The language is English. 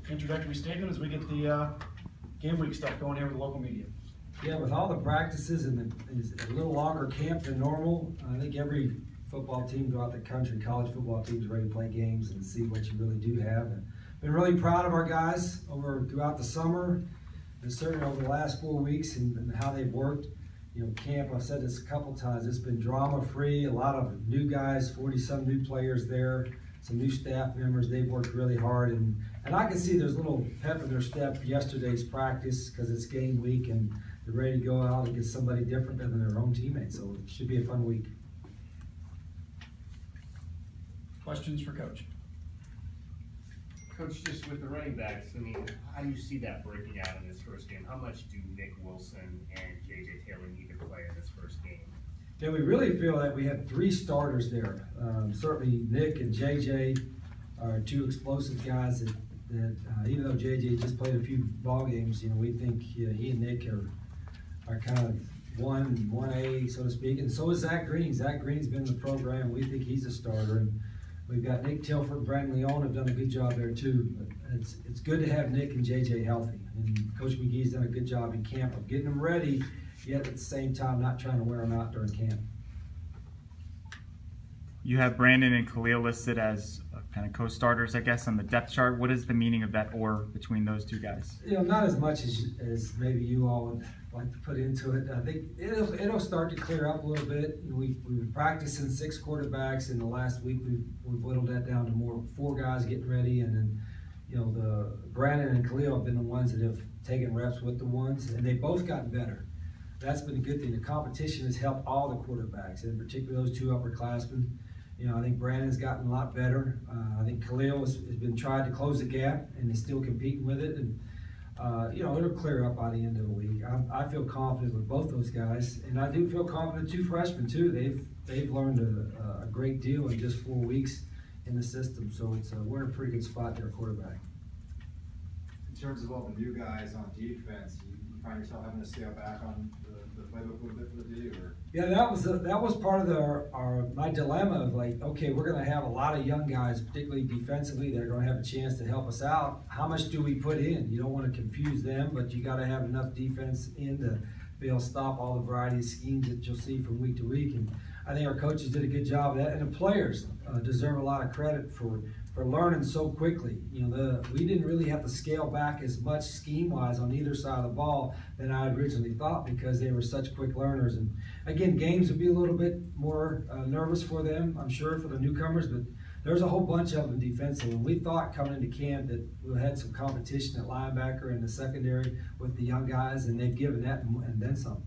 introductory statement as we get the game week stuff going here with the local media. Yeah, with all the practices and a little longer camp than normal, I think every football team throughout the country, college football teams, ready to play games and see what you really do have. And been really proud of our guys throughout the summer, and certainly over the last 4 weeks and how they've worked. You know, camp, I've said this a couple times, it's been drama-free, a lot of new guys, 40-some new players there, some new staff members. They've worked really hard, and I can see there's a little pep in their step yesterday's practice because it's game week and they're ready to go out and get somebody different than their own teammates, so it should be a fun week. Questions for Coach? Coach, just with the running backs, I mean, how do you see that breaking out in this first game? How much do Nick Wilson and J.J. Taylor need to play in this first game? Yeah, we really feel that we have 3 starters there. Certainly Nick and J.J. are 2 explosive guys that even though J.J. just played a few ball games, you know, we think he and Nick are kind of 1A, so to speak, and so is Zach Green. Zach Green's been in the program. We think he's a starter, and we've got Nick Tilford and Brandon Leon have done a good job there too. But it's good to have Nick and JJ healthy, and Coach McGee's done a good job in camp of getting them ready, yet at the same time not trying to wear them out during camp. You have Brandon and Khalil listed as kind of co-starters, I guess, on the depth chart. What is the meaning of that "or" between those 2 guys? You know, not as much as maybe you all would like to put into it. I think it'll start to clear up a little bit. We've been practicing 6 quarterbacks in the last week. We've whittled that down to more 4 guys getting ready, and then you know the Brandon and Khalil have been the ones that have taken reps with the ones, and they've both gotten better. That's been a good thing. The competition has helped all the quarterbacks, and in particular those 2 upperclassmen. You know, I think Brandon's gotten a lot better. I think Khalil has been trying to close the gap, and he's still competing with it. And you know, it'll clear up by the end of the week. I feel confident with both those guys, and I do feel confident 2 freshmen too. They've learned a great deal in just 4 weeks in the system. So we're in a pretty good spot there, quarterback. In terms of all the new guys on defense, you find yourself having to scale back on the playbook a little bit for the D, or? Yeah, that was part of my dilemma of like, okay, we're going to have a lot of young guys, particularly defensively, that are going to have a chance to help us out. How much do we put in? You don't want to confuse them, but you got to have enough defense in to be able to stop all the variety of schemes that you'll see from week to week. And I think our coaches did a good job of that, and the players deserve a lot of credit for learning so quickly. You know, we didn't really have to scale back as much scheme-wise on either side of the ball than I originally thought because they were such quick learners. And again, games would be a little bit more nervous for them, I'm sure, for the newcomers, but there's a whole bunch of them defensively. And we thought coming into camp that we had some competition at linebacker and the secondary with the young guys, and they've given that and then some.